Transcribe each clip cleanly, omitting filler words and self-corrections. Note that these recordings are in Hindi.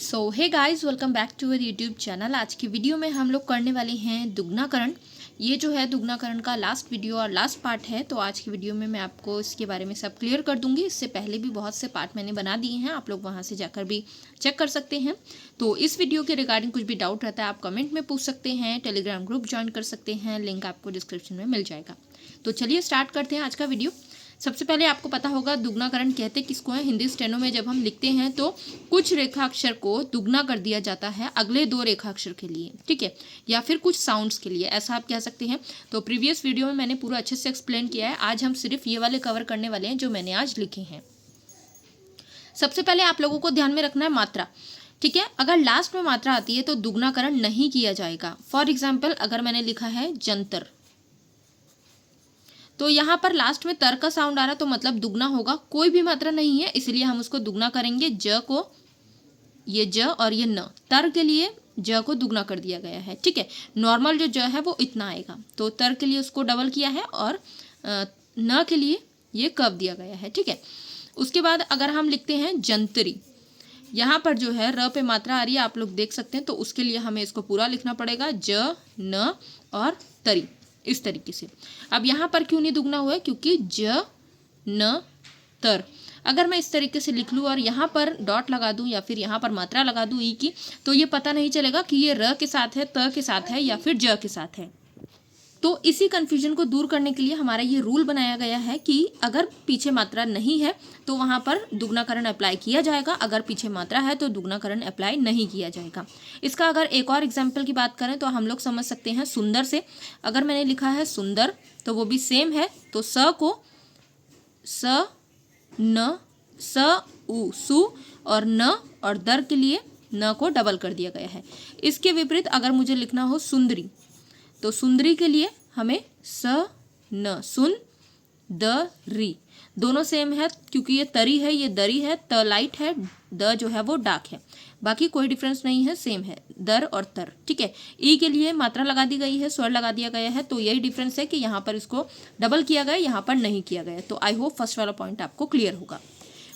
So hey guys, welcome back to our YouTube channel. आज की वीडियो में हम लोग करने वाले हैं दुगनाकरण। ये जो है दुगनाकरण का लास्ट वीडियो और लास्ट पार्ट है। तो आज की वीडियो में मैं आपको इसके बारे में सब क्लियर कर दूंगी। इससे पहले भी बहुत से पार्ट मैंने बना दिए हैं, आप लोग वहां से जाकर भी चेक कर सकते हैं। तो इस वीडियो के रिगार्डिंग कुछ भी डाउट रहता है आप कमेंट में पूछ सकते हैं, टेलीग्राम ग्रुप ज्वाइन कर सकते हैं, लिंक आपको डिस्क्रिप्शन में मिल जाएगा। तो चलिए स्टार्ट करते हैं आज का वीडियो। सबसे पहले आपको पता होगा दुगनाकरण कहते किसको है। हिंदी स्टेनो में जब हम लिखते हैं तो कुछ रेखाक्षर को दुगना कर दिया जाता है अगले दो रेखाक्षर के लिए, ठीक है, या फिर कुछ साउंड्स के लिए, ऐसा आप कह सकते हैं। तो प्रीवियस वीडियो में मैंने पूरा अच्छे से एक्सप्लेन किया है। आज हम सिर्फ ये वाले कवर करने वाले हैं जो मैंने आज लिखे हैं। सबसे पहले आप लोगों को ध्यान में रखना है मात्रा, ठीक है। अगर लास्ट में मात्रा आती है तो दुगनाकरण नहीं किया जाएगा। फॉर एग्जाम्पल अगर मैंने लिखा है जंतर, तो यहाँ पर लास्ट में तर का साउंड आ रहा है तो मतलब दुगना होगा। कोई भी मात्रा नहीं है इसलिए हम उसको दुगना करेंगे। ज को, ये ज और ये न, तर के लिए ज को दुगना कर दिया गया है, ठीक है। नॉर्मल जो ज है वो इतना आएगा, तो तर के लिए उसको डबल किया है और न के लिए ये कब दिया गया है, ठीक है। उसके बाद अगर हम लिखते हैं जंतरी, यहाँ पर जो है र पे मात्रा आ रही है, आप लोग देख सकते हैं। तो उसके लिए हमें इसको पूरा लिखना पड़ेगा, ज न और तरी, इस तरीके से। अब यहाँ पर क्यों नहीं दुगना हुआ है, क्योंकि ज न तर। अगर मैं इस तरीके से लिख लूँ और यहाँ पर डॉट लगा दूँ या फिर यहाँ पर मात्रा लगा दूँ ई की, तो ये पता नहीं चलेगा कि ये र के साथ है, त के साथ है या फिर ज के साथ है। तो इसी कन्फ्यूजन को दूर करने के लिए हमारा ये रूल बनाया गया है कि अगर पीछे मात्रा नहीं है तो वहाँ पर दुगनाकरण अप्लाई किया जाएगा, अगर पीछे मात्रा है तो दुगनाकरण अप्लाई नहीं किया जाएगा। इसका अगर एक और एग्जाम्पल की बात करें तो हम लोग समझ सकते हैं सुंदर से। अगर मैंने लिखा है सुंदर तो वो भी सेम है, तो स को स न स उ सु और न और दर के लिए न को डबल कर दिया गया है। इसके विपरीत अगर मुझे लिखना हो सुंदरी, तो सुंदरी के लिए हमें स न सुन द री, दोनों सेम है क्योंकि ये तरी है ये दरी है, त लाइट है, द जो है वो डार्क है, बाकी कोई डिफरेंस नहीं है, सेम है दर और तर, ठीक है। ई के लिए मात्रा लगा दी गई है, स्वर लगा दिया गया है, तो यही डिफरेंस है कि यहाँ पर इसको डबल किया गया, यहाँ पर नहीं किया गया। तो आई होप फर्स्ट वाला पॉइंट आपको क्लियर होगा।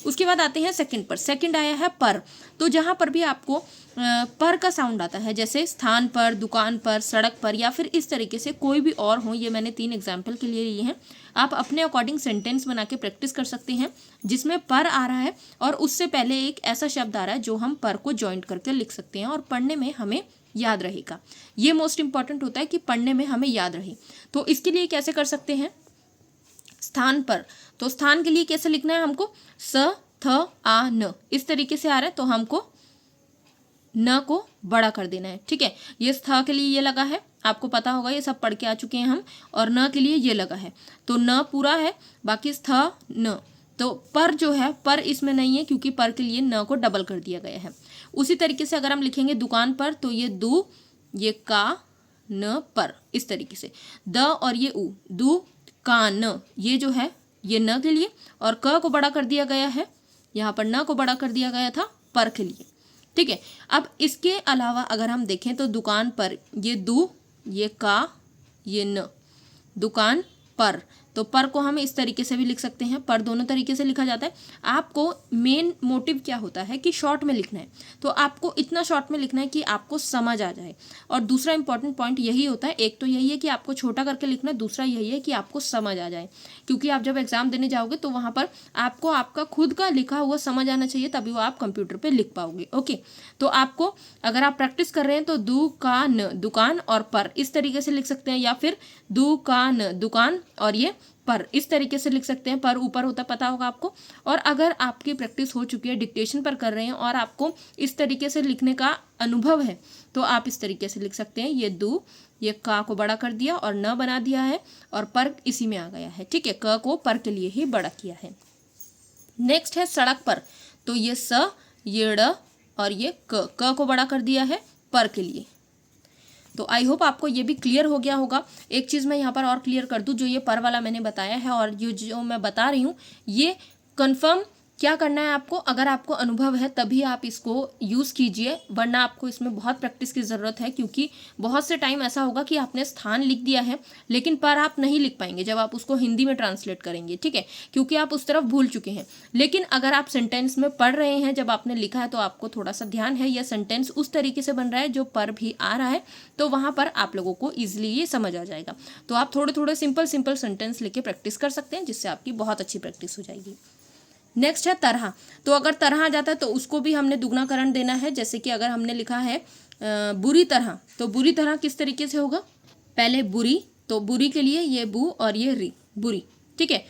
उसके बाद आते हैं सेकंड पर। सेकंड आया है पर। तो जहाँ पर भी आपको पर का साउंड आता है, जैसे स्थान पर, दुकान पर, सड़क पर या फिर इस तरीके से कोई भी और हो, ये मैंने 3 एग्जाम्पल के लिए लिए हैं। आप अपने अकॉर्डिंग सेंटेंस बना के प्रैक्टिस कर सकते हैं जिसमें पर आ रहा है और उससे पहले एक ऐसा शब्द आ रहा है जो हम पर को जॉइंट करके लिख सकते हैं और पढ़ने में हमें याद रहेगा। ये मोस्ट इंपॉर्टेंट होता है कि पढ़ने में हमें याद रहे। तो इसके लिए कैसे कर सकते हैं, स्थान पर, तो स्थान के लिए कैसे लिखना है हमको, स थ आ न, इस तरीके से आ रहा है तो हमको न को बड़ा कर देना है, ठीक है। ये थ के लिए ये लगा है, आपको पता होगा, ये सब पढ़ के आ चुके हैं हम। और न के लिए ये लगा है, तो न पूरा है, बाकी थ न। तो पर जो है, पर इसमें नहीं है क्योंकि पर के लिए न को डबल कर दिया गया है। उसी तरीके से अगर हम लिखेंगे दुकान पर, तो ये दू, ये का न पर, इस तरीके से द और ये उ, दू का न, ये जो है ये न के लिए, और क को बड़ा कर दिया गया है, यहाँ पर न को बड़ा कर दिया गया था पर के लिए, ठीक है। अब इसके अलावा अगर हम देखें तो दुकान पर, ये दू, ये का, ये न, दुकान पर, तो पर को हम इस तरीके से भी लिख सकते हैं, पर दोनों तरीके से लिखा जाता है। आपको मेन मोटिव क्या होता है कि शॉर्ट में लिखना है, तो आपको इतना शॉर्ट में लिखना है कि आपको समझ आ जाए। और दूसरा इंपॉर्टेंट पॉइंट यही होता है, एक तो यही है कि आपको छोटा करके लिखना है, दूसरा यही है कि आपको समझ आ जाए, क्योंकि आप जब एग्जाम देने जाओगे तो वहाँ पर आपको आपका खुद का लिखा हुआ समझ आना चाहिए, तभी वो आप कंप्यूटर पर लिख पाओगे। ओके, तो आपको अगर आप प्रैक्टिस कर रहे हैं तो दुकान, दुकान और पर इस तरीके से लिख सकते हैं, या फिर दुकान, दुकान और ये पर, इस तरीके से लिख सकते हैं। पर ऊपर होता पता होगा आपको। और अगर आपकी प्रैक्टिस हो चुकी है, डिक्टेशन पर कर रहे हैं और आपको इस तरीके से लिखने का अनुभव है, तो आप इस तरीके से लिख सकते हैं, ये दू, ये का को बड़ा कर दिया और न बना दिया है और पर इसी में आ गया है, ठीक है। क को पर के लिए ही बड़ा किया है। नेक्स्ट है सड़क पर, तो ये स, ये ड़ और ये क को बड़ा कर दिया है पर के लिए। तो आई होप आपको ये भी क्लियर हो गया होगा। एक चीज़ मैं यहाँ पर और क्लियर कर दूँ, जो ये पर वाला मैंने बताया है और जो मैं बता रही हूँ ये कंफर्म क्या करना है आपको, अगर आपको अनुभव है तभी आप इसको यूज़ कीजिए, वरना आपको इसमें बहुत प्रैक्टिस की ज़रूरत है, क्योंकि बहुत से टाइम ऐसा होगा कि आपने स्थान लिख दिया है लेकिन पर आप नहीं लिख पाएंगे जब आप उसको हिंदी में ट्रांसलेट करेंगे, ठीक है, क्योंकि आप उस तरफ भूल चुके हैं। लेकिन अगर आप सेंटेंस में पढ़ रहे हैं जब आपने लिखा है तो आपको थोड़ा सा ध्यान है, यह सेंटेंस उस तरीके से बन रहा है जो पर भी आ रहा है, तो वहाँ पर आप लोगों को ईजिली ये समझ आ जाएगा। तो आप थोड़े थोड़े सिंपल सिंपल सेंटेंस लेके प्रैक्टिस कर सकते हैं, जिससे आपकी बहुत अच्छी प्रैक्टिस हो जाएगी। नेक्स्ट है तरह। तो अगर तरह आ जाता है तो उसको भी हमने दुगनाकरण देना है। जैसे कि अगर हमने लिखा है बुरी तरह, तो बुरी तरह किस तरीके से होगा, पहले बुरी, तो बुरी के लिए ये बू और ये री, बुरी, ठीक है,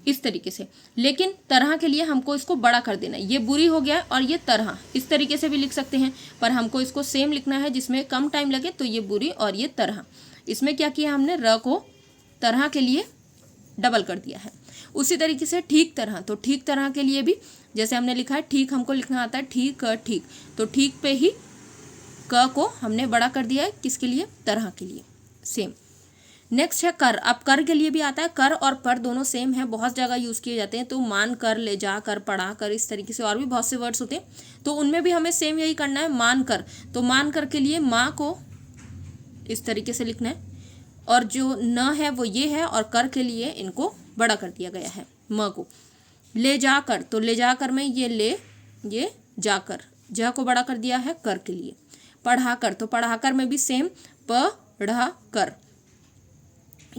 इस तरीके से। लेकिन तरह के लिए हमको इसको बड़ा कर देना है, ये बुरी हो गया और ये तरह, इस तरीके से भी लिख सकते हैं, पर हमको इसको सेम लिखना है जिसमें कम टाइम लगे, तो ये बुरी और ये तरह। इसमें क्या किया हमने, र को तरह के लिए डबल कर दिया है। उसी तरीके से ठीक तरह, तो ठीक तरह के लिए भी जैसे हमने लिखा है ठीक, हमको लिखना आता है ठीक ठीक, तो ठीक पे ही क को हमने बड़ा कर दिया है, किसके लिए, तरह के लिए, सेम। नेक्स्ट है कर। अब कर के लिए भी आता है, कर और पर दोनों सेम है, बहुत जगह यूज़ किए जाते हैं, तो मान कर, ले जा कर, पढ़ा कर, इस तरीके से और भी बहुत से वर्ड्स होते हैं, तो उनमें भी हमें सेम यही करना है, मान कर। तो मान कर के लिए माँ को इस तरीके से लिखना है, और जो न है वो ये है, और कर के लिए इनको बड़ा कर दिया गया है, म को। ले जाकर, तो ले जाकर में ये ले, ये जाकर, जा को बड़ा कर दिया है कर के लिए। पढ़ाकर, तो पढ़ाकर में भी सेम, पढ़ा कर,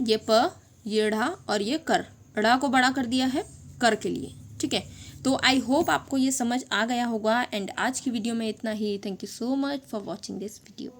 ये प, ये ढ़ा और ये कर, ढ़ा को बड़ा कर दिया है कर के लिए, ठीक है। तो आई होप आपको ये समझ आ गया होगा, एंड आज की वीडियो में इतना ही। Thank you so much for watching this video.